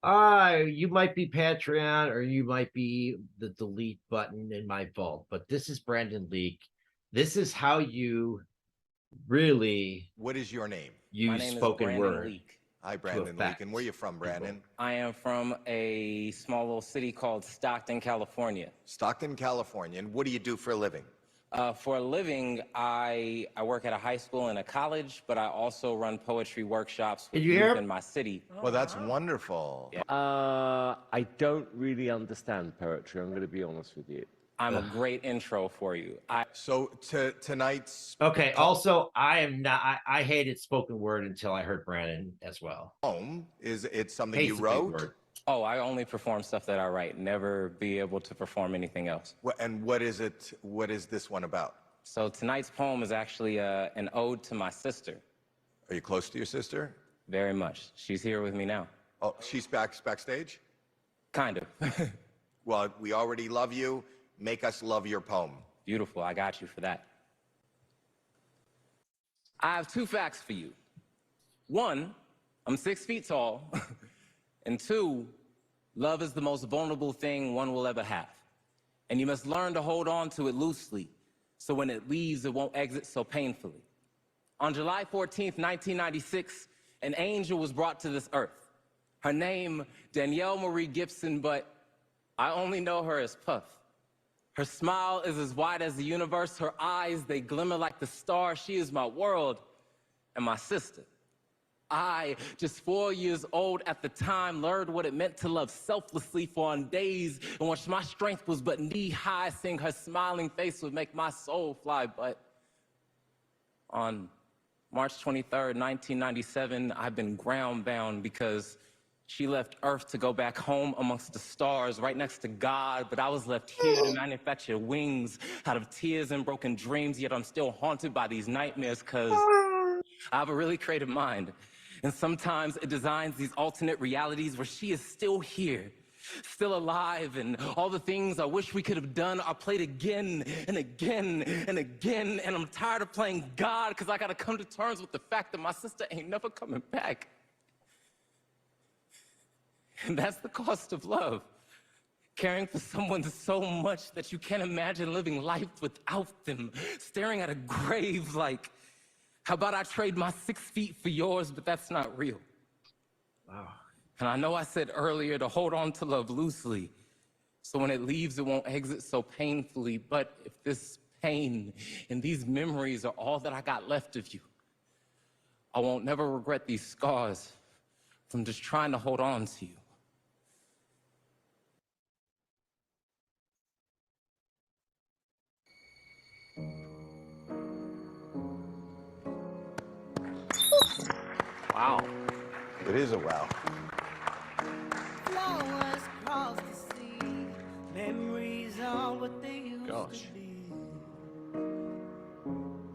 You might be Patreon or you might be the delete button in my vault, but this is Brandon Leake. This is how you really What is your name? use My name spoken is Brandon word. Leake. Hi, Brandon Leake. And where are you from, Brandon? I am from a small little city called Stockton, California. Stockton, California. And what do you do for a living? For a living, I work at a high school and a college, but I also run poetry workshops with youth in my city. Well, that's wonderful. Yeah. I don't really understand poetry, I'm going to be honest with you. I'm a great intro for you. So tonight's Okay. Also, I am not. I hated spoken word until I heard Brandon as well. poem is it something Hate's you a big wrote? word. Oh, I only perform stuff that I write. Never be able to perform anything else. And what is it? What is this one about? So tonight's poem is actually an ode to my sister. Are you close to your sister? Very much. She's here with me now. Oh, she's backstage? Kind of. Well, we already love you. Make us love your poem. Beautiful. I got you for that. I have two facts for you. One, I'm 6 feet tall. And two, love is the most vulnerable thing one will ever have. And you must learn to hold on to it loosely, so when it leaves, it won't exit so painfully. On July 14th, 1996, an angel was brought to this earth. Her name, Danielle Marie Gibson, but I only know her as Puff. Her smile is as wide as the universe. Her eyes, they glimmer like the stars. She is my world and my sister. I, just 4 years old at the time, learned what it meant to love selflessly, for on days in which my strength was but knee-high, seeing her smiling face would make my soul fly. But on March 23rd, 1997, I've been ground-bound because she left Earth to go back home amongst the stars, right next to God, but I was left here to manufacture wings out of tears and broken dreams, yet I'm still haunted by these nightmares because I have a really creative mind. And sometimes it designs these alternate realities where she is still here, still alive, and all the things I wish we could have done are played again and again and again, and I'm tired of playing God because I gotta come to terms with the fact that my sister ain't never coming back. And that's the cost of love. Caring for someone so much that you can't imagine living life without them. Staring at a grave like, how about I trade my 6 feet for yours, but that's not real. Wow. And I know I said earlier to hold on to love loosely, so when it leaves, it won't exit so painfully. But if this pain and these memories are all that I got left of you, I won't never regret these scars from just trying to hold on to you. Wow. It is a wow. Flowers cross the sea, memories are what they used Gosh. to be.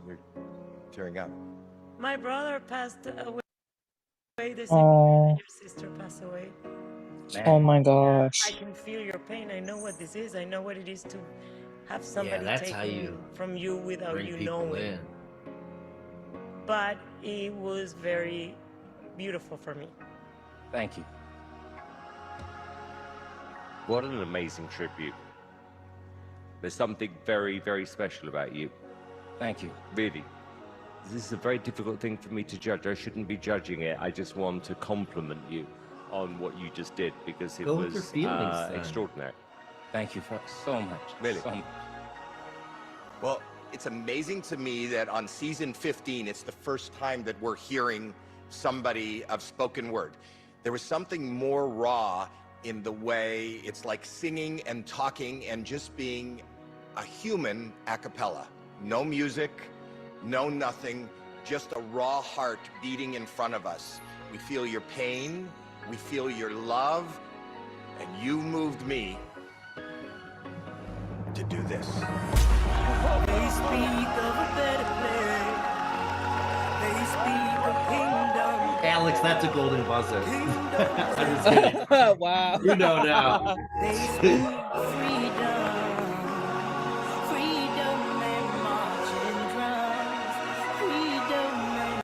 You're tearing up. My brother passed away the same Oh. year your sister passed away. Oh my gosh. I can feel your pain. I know what this is. I know what it is to have somebody that's how taken you from you without Bring you people knowing. in. But it was very beautiful for me. Thank you. What an amazing tribute. There's something very, very special about you. Thank you. Really. This is a very difficult thing for me to judge. I shouldn't be judging it. I just want to compliment you on what you just did because it Go with your was feelings, son. extraordinary. Thank you so much. Really? So much. Well, it's amazing to me that on season 15, it's the first time that we're hearing somebody of spoken word. There was something more raw in the way it's like singing and talking and just being a human a cappella. No music, no nothing, just a raw heart beating in front of us. We feel your pain, we feel your love, and you moved me to do this. They speak of a better place. They speak of kingdom. Alex, that's a golden buzzer. I'm just kidding. Wow. You know now. They speak of freedom. Freedom and marching drums. Freedom and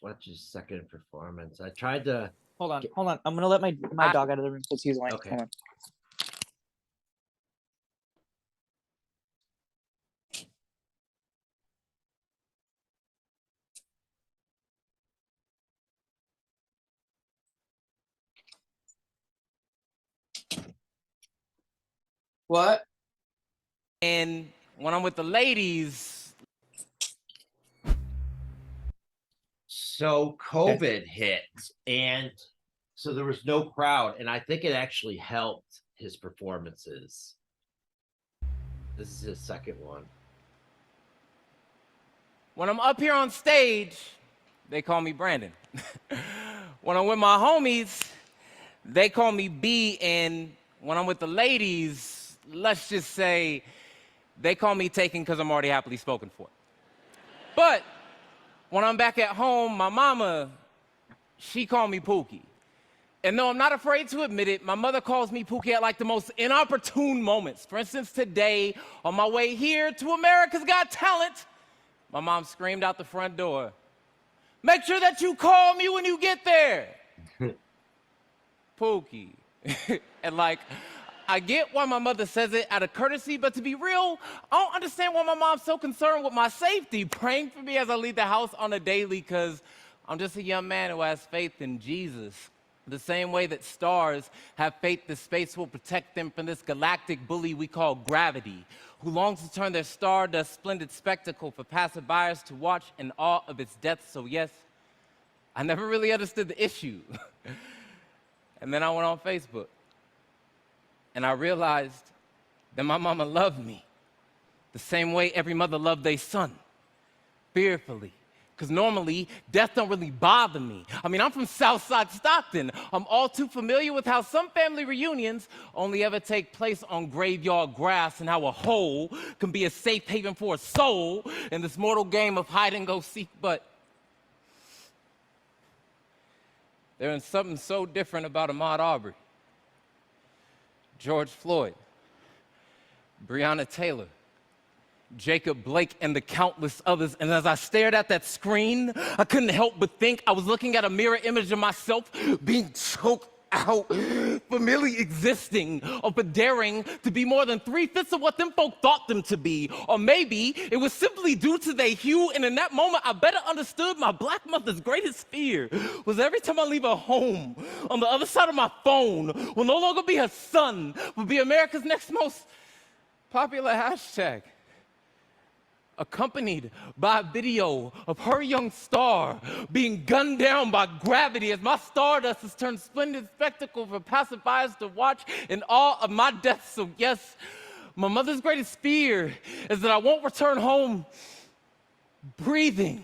watch his second performance. I tried to. Hold on. I'm gonna let my dog out of the room because he's like, Okay. hold on. What? And when I'm with the ladies, So COVID hit, and so there was no crowd, and I think it actually helped his performances. This is his second one. when I'm up here on stage, they call me Brandon. When I'm with my homies, they call me B, and when I'm with the ladies, let's just say they call me Taken because I'm already happily spoken for. But when I'm back at home, my mama, she called me Pookie. And though I'm not afraid to admit it, my mother calls me Pookie at like the most inopportune moments. For instance, today, on my way here to America's Got Talent, my mom screamed out the front door, "Make sure that you call me when you get there." Pookie. And like, I get why my mother says it out of courtesy, but to be real, I don't understand why my mom's so concerned with my safety, praying for me as I leave the house on a daily, because I'm just a young man who has faith in Jesus. The same way that stars have faith that space will protect them from this galactic bully we call gravity, who longs to turn their stardust splendid spectacle for passerbyers to watch in awe of its depth. So yes, I never really understood the issue. And then I went on Facebook, and I realized that my mama loved me the same way every mother loved their son, fearfully. Because normally, death don't really bother me. I mean, I'm from Southside Stockton. I'm all too familiar with how some family reunions only ever take place on graveyard grass, and how a hole can be a safe haven for a soul in this mortal game of hide and go seek. But there is something so different about Ahmaud Arbery, George Floyd, Breonna Taylor, Jacob Blake, and the countless others. And as I stared at that screen, I couldn't help but think I was looking at a mirror image of myself being choked out for merely existing, or for daring to be more than 3/5 of what them folk thought them to be. Or maybe it was simply due to their hue, and in that moment I better understood my black mother's greatest fear was every time I leave her home, on the other side of my phone will no longer be her son, will be America's next most popular hashtag, accompanied by a video of her young star being gunned down by gravity as my stardust has turned splendid spectacle for passerbyers to watch in awe of my death. So yes, my mother's greatest fear is that I won't return home breathing,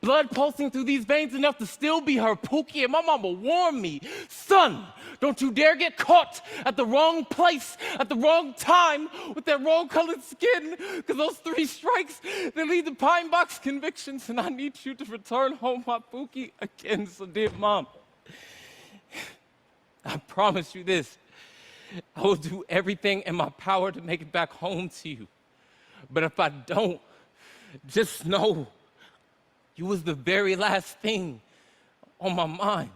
blood pulsing through these veins enough to still be her Pookie. And my mama warned me, "Son, don't you dare get caught at the wrong place at the wrong time with that wrong colored skin, because those 3 strikes, they lead to pine box convictions, and I need you to return home my Pookie again." So dear Mom, I promise you this, I will do everything in my power to make it back home to you. But if I don't, just know you was the very last thing on my mind.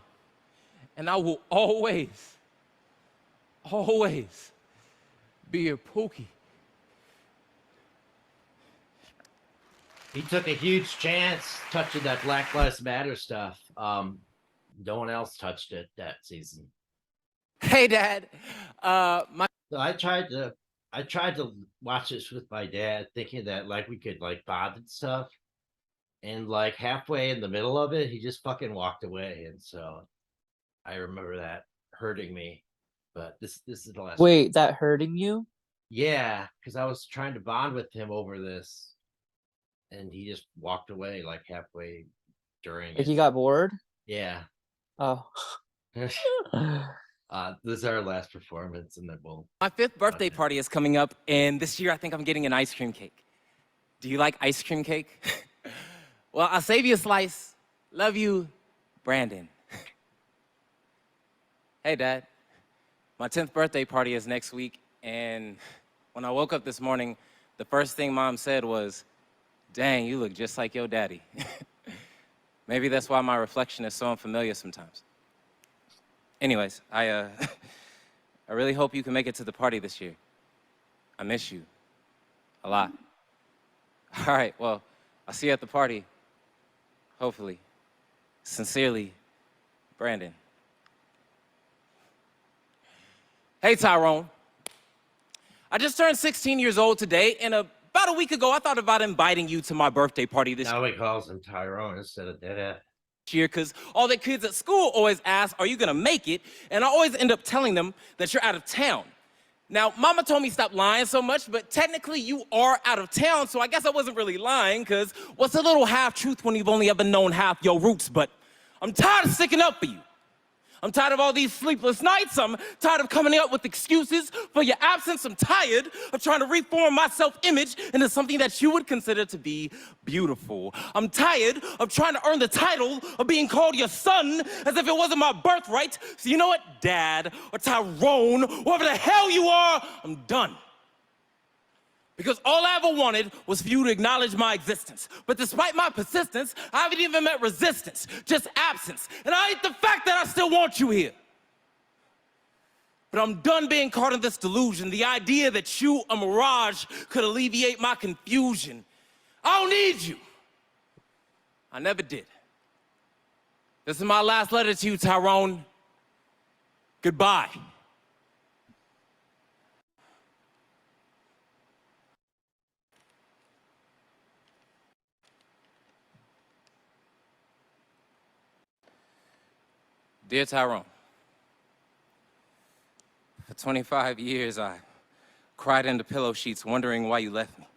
And I will always, always be your Pookie. He took a huge chance touching that Black Lives Matter stuff. No one else touched it that season. Hey, Dad. So I tried to watch this with my dad, thinking that like we could like bond and stuff. And like halfway in the middle of it, he just fucking walked away. And so I remember that hurting me. But this is the last. Wait, that hurting you? Yeah, because I was trying to bond with him over this, and he just walked away like halfway during Like it. you got bored? Yeah. Oh. This is our last performance, and then we'll. My 5th birthday party is coming up, and this year I think I'm getting an ice cream cake. Do you like ice cream cake? Well, I'll save you a slice. Love you, Brandon. Hey, Dad. My 10th birthday party is next week, and when I woke up this morning, the first thing Mom said was, "Dang, you look just like your daddy." Maybe that's why my reflection is so unfamiliar sometimes. Anyways, I really hope you can make it to the party this year. I miss you a lot. All right, well, I'll see you at the party. Hopefully. Sincerely, Brandon. Hey, Tyrone. I just turned 16 years old today, and about a week ago, I thought about inviting you to my birthday party this Now he calls him Tyrone instead of Deadass. year, because all the kids at school always ask, are you gonna make it? And I always end up telling them that you're out of town. Now, Mama told me stop lying so much, but technically you are out of town, so I guess I wasn't really lying, because what's a little half-truth when you've only ever known half your roots? But I'm tired of sticking up for you. I'm tired of all these sleepless nights. I'm tired of coming up with excuses for your absence. I'm tired of trying to reform my self-image into something that you would consider to be beautiful. I'm tired of trying to earn the title of being called your son as if it wasn't my birthright. So you know what, Dad, or Tyrone, whoever the hell you are, I'm done. Because all I ever wanted was for you to acknowledge my existence. But despite my persistence, I haven't even met resistance, just absence. And I hate the fact that I still want you here. But I'm done being caught in this delusion, the idea that you, a mirage, could alleviate my confusion. I don't need you. I never did. This is my last letter to you, Tyrone. Goodbye. Dear Tyrone, for 25 years I cried into pillow sheets wondering why you left me.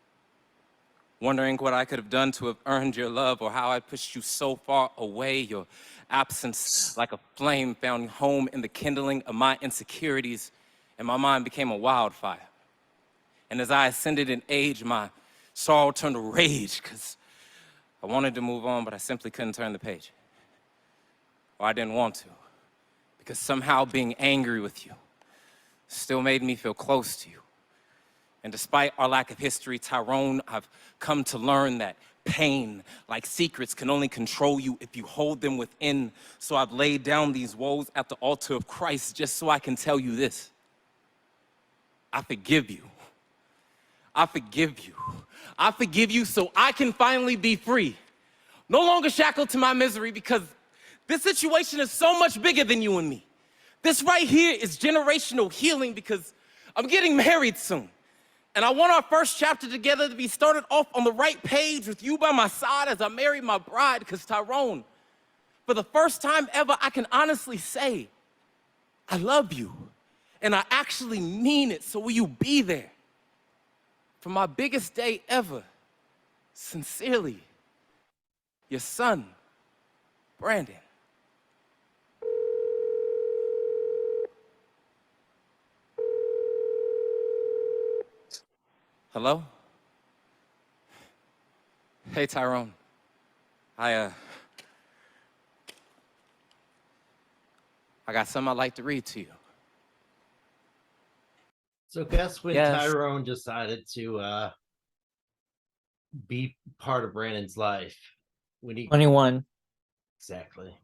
Wondering what I could have done to have earned your love or how I pushed you so far away. Your absence, like a flame, found home in the kindling of my insecurities, and my mind became a wildfire. And as I ascended in age, my sorrow turned to rage, because I wanted to move on, but I simply couldn't turn the page. Or I didn't want to, because somehow being angry with you still made me feel close to you. And despite our lack of history, Tyrone, I've come to learn that pain, like secrets, can only control you if you hold them within. So I've laid down these woes at the altar of Christ just so I can tell you this. I forgive you. I forgive you. I forgive you so I can finally be free. No longer shackled to my misery, because this situation is so much bigger than you and me. This right here is generational healing, because I'm getting married soon. And I want our first chapter together to be started off on the right page with you by my side as I marry my bride, because Tyrone, for the first time ever, I can honestly say, I love you. And I actually mean it, so will you be there for my biggest day ever? Sincerely, your son, Brandon. Hello? Hey, Tyrone. I got something I'd like to read to you. So guess when Yes. Tyrone decided to be part of Brandon's life? When he 21. exactly.